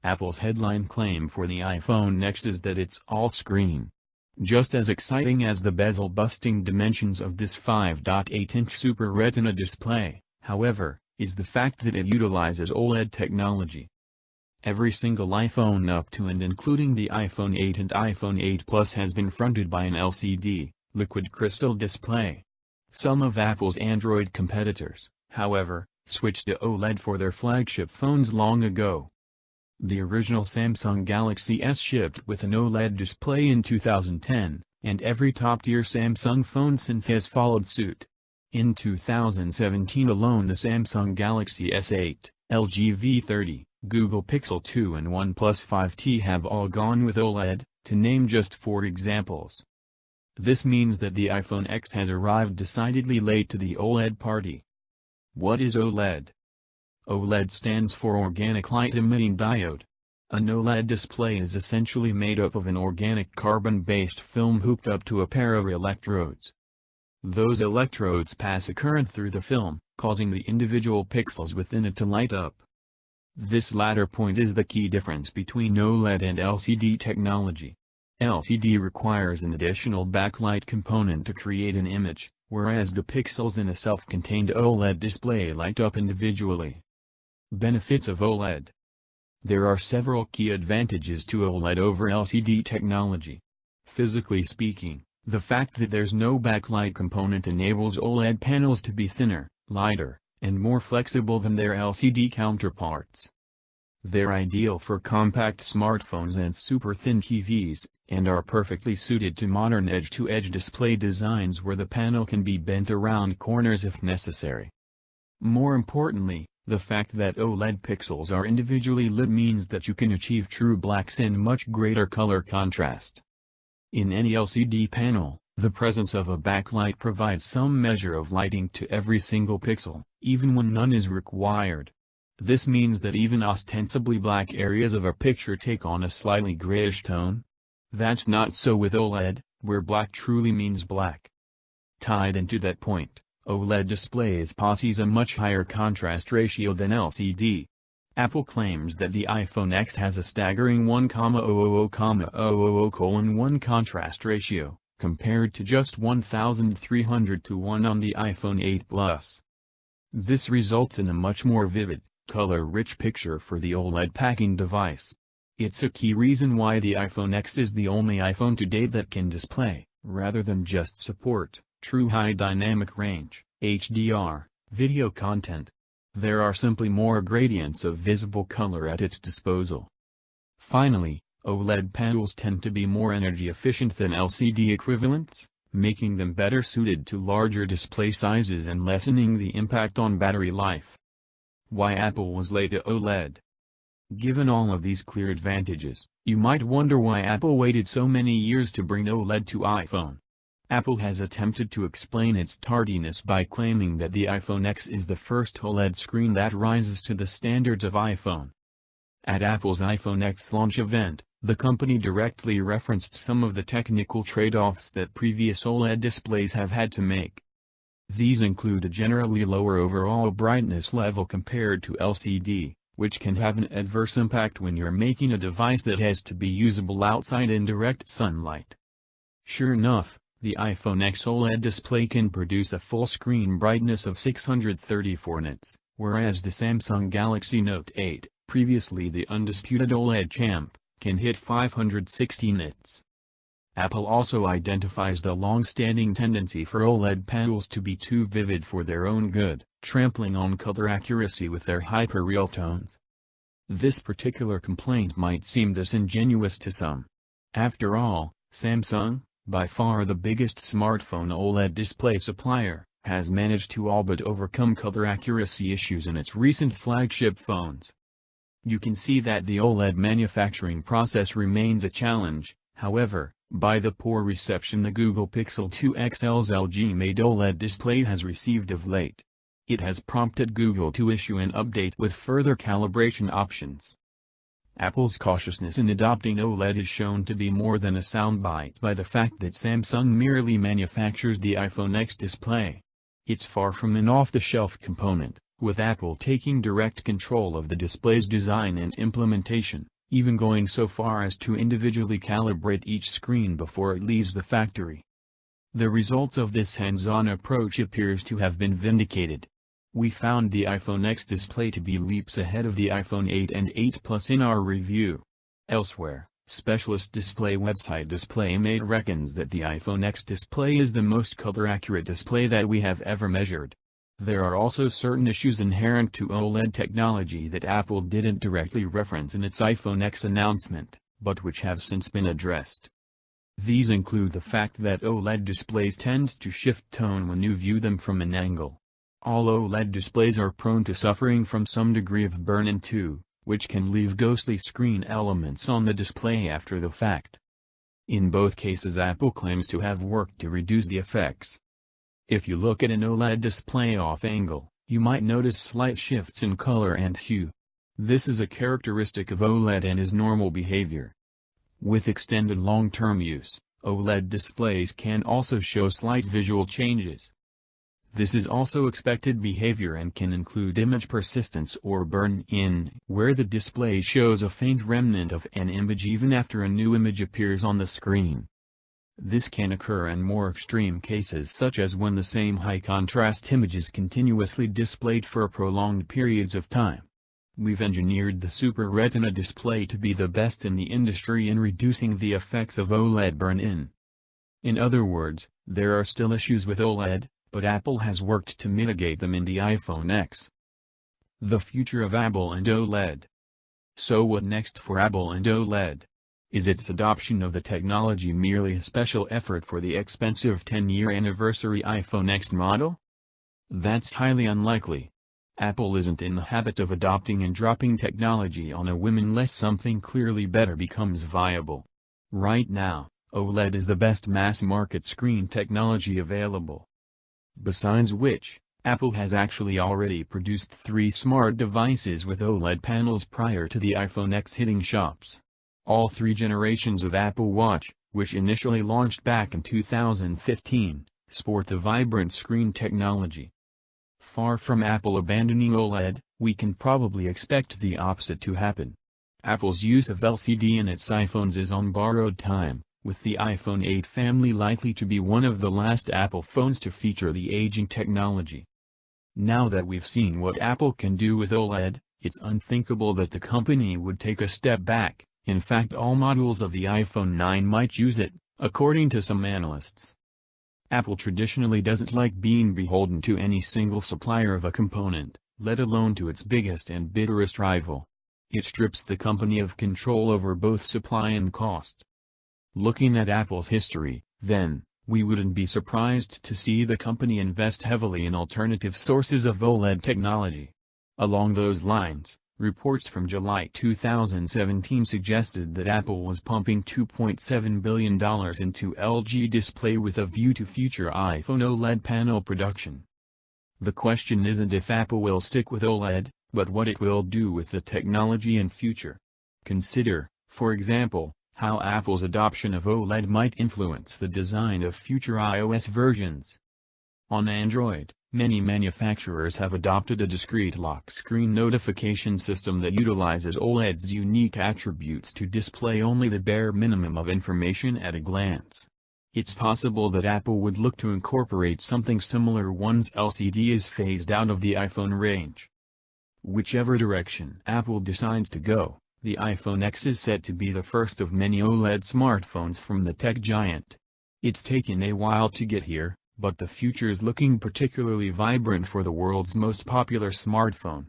Apple's headline claim for the iPhone X is that it's all-screen. Just as exciting as the bezel-busting dimensions of this 5.8-inch Super Retina display, however, is the fact that it utilizes OLED technology. Every single iPhone up to and including the iPhone 8 and iPhone 8 Plus has been fronted by an LCD, liquid crystal display. Some of Apple's Android competitors, however, switched to OLED for their flagship phones long ago. The original Samsung Galaxy S shipped with an OLED display in 2010, and every top-tier Samsung phone since has followed suit. In 2017 alone, the Samsung Galaxy S8, LG V30, Google Pixel 2 and OnePlus 5T have all gone with OLED, to name just 4 examples. This means that the iPhone X has arrived decidedly late to the OLED party. What is OLED? OLED stands for Organic Light Emitting Diode. An OLED display is essentially made up of an organic carbon-based film hooked up to a pair of electrodes. Those electrodes pass a current through the film, causing the individual pixels within it to light up. This latter point is the key difference between OLED and LCD technology. LCD requires an additional backlight component to create an image, whereas the pixels in a self-contained OLED display light up individually. Benefits of OLED. There are several key advantages to OLED over LCD technology. Physically speaking, the fact that there's no backlight component enables OLED panels to be thinner, lighter, and more flexible than their LCD counterparts. They're ideal for compact smartphones and super-thin TVs, and are perfectly suited to modern edge-to-edge display designs where the panel can be bent around corners if necessary. More importantly, the fact that OLED pixels are individually lit means that you can achieve true blacks and much greater color contrast. In any LCD panel, the presence of a backlight provides some measure of lighting to every single pixel, even when none is required. This means that even ostensibly black areas of a picture take on a slightly grayish tone. That's not so with OLED, where black truly means black. Tied into that point, OLED displays possess a much higher contrast ratio than LCD. Apple claims that the iPhone X has a staggering 1,000,000,1 contrast ratio, compared to just 1,300 to 1 on the iPhone 8 Plus. This results in a much more vivid, color-rich picture for the OLED packing device. It's a key reason why the iPhone X is the only iPhone to date that can display, rather than just support, true high dynamic range, HDR, video content. There are simply more gradients of visible color at its disposal. Finally, OLED panels tend to be more energy efficient than LCD equivalents, making them better suited to larger display sizes and lessening the impact on battery life. Why Apple was late to OLED? Given all of these clear advantages, you might wonder why Apple waited so many years to bring OLED to iPhone. Apple has attempted to explain its tardiness by claiming that the iPhone X is the first OLED screen that rises to the standards of iPhone. At Apple's iPhone X launch event, the company directly referenced some of the technical trade-offs that previous OLED displays have had to make. These include a generally lower overall brightness level compared to LCD, which can have an adverse impact when you're making a device that has to be usable outside in direct sunlight. Sure enough, the iPhone X OLED display can produce a full-screen brightness of 634 nits, whereas the Samsung Galaxy Note 8, previously the undisputed OLED champ, can hit 560 nits. Apple also identifies the long-standing tendency for OLED panels to be too vivid for their own good, trampling on color accuracy with their hyper-real tones. This particular complaint might seem disingenuous to some. After all, Samsung, by far the biggest smartphone OLED display supplier, has managed to all but overcome color accuracy issues in its recent flagship phones. You can see that the OLED manufacturing process remains a challenge, however, by the poor reception the Google Pixel 2 XL's LG-made OLED display has received of late. It has prompted Google to issue an update with further calibration options. Apple's cautiousness in adopting OLED is shown to be more than a soundbite by the fact that Samsung merely manufactures the iPhone X display. It's far from an off-the-shelf component, with Apple taking direct control of the display's design and implementation, even going so far as to individually calibrate each screen before it leaves the factory. The results of this hands-on approach appears to have been vindicated. We found the iPhone X display to be leaps ahead of the iPhone 8 and 8 Plus in our review. Elsewhere, specialist display website DisplayMate reckons that the iPhone X display is the most color-accurate display that we have ever measured. There are also certain issues inherent to OLED technology that Apple didn't directly reference in its iPhone X announcement, but which have since been addressed. These include the fact that OLED displays tend to shift tone when you view them from an angle. All OLED displays are prone to suffering from some degree of burn-in too, which can leave ghostly screen elements on the display after the fact. In both cases Apple claims to have worked to reduce the effects. If you look at an OLED display off-angle, you might notice slight shifts in color and hue. This is a characteristic of OLED and is normal behavior. With extended long-term use, OLED displays can also show slight visual changes. This is also expected behavior and can include image persistence or burn-in, where the display shows a faint remnant of an image even after a new image appears on the screen. This can occur in more extreme cases such as when the same high-contrast image is continuously displayed for prolonged periods of time. We've engineered the Super Retina display to be the best in the industry in reducing the effects of OLED burn-in. In other words, there are still issues with OLED, but Apple has worked to mitigate them in the iPhone X. The future of Apple and OLED. So what next for Apple and OLED? Is its adoption of the technology merely a special effort for the expensive 10-year anniversary iPhone X model? That's highly unlikely. Apple isn't in the habit of adopting and dropping technology on a whim unless something clearly better becomes viable. Right now, OLED is the best mass-market screen technology available. Besides which, Apple has actually already produced 3 smart devices with OLED panels prior to the iPhone X hitting shops. All 3 generations of Apple Watch, which initially launched back in 2015, sport the vibrant screen technology. Far from Apple abandoning OLED, we can probably expect the opposite to happen. Apple's use of LCD in its iPhones is on borrowed time, with the iPhone 8 family likely to be one of the last Apple phones to feature the aging technology. Now that we've seen what Apple can do with OLED, it's unthinkable that the company would take a step back. In fact, all models of the iPhone 9 might use it, according to some analysts. Apple traditionally doesn't like being beholden to any single supplier of a component, let alone to its biggest and bitterest rival. It strips the company of control over both supply and cost. Looking at Apple's history, then, we wouldn't be surprised to see the company invest heavily in alternative sources of OLED technology. Along those lines, reports from July 2017 suggested that Apple was pumping $2.7 billion into LG Display with a view to future iPhone OLED panel production. The question isn't if Apple will stick with OLED, but what it will do with the technology in future. Consider, for example, how Apple's adoption of OLED might influence the design of future iOS versions. On Android, many manufacturers have adopted a discrete lock screen notification system that utilizes OLED's unique attributes to display only the bare minimum of information at a glance. It's possible that Apple would look to incorporate something similar once LCD is phased out of the iPhone range. Whichever direction Apple decides to go, the iPhone X is set to be the first of many OLED smartphones from the tech giant. It's taken a while to get here, but the future is looking particularly vibrant for the world's most popular smartphone.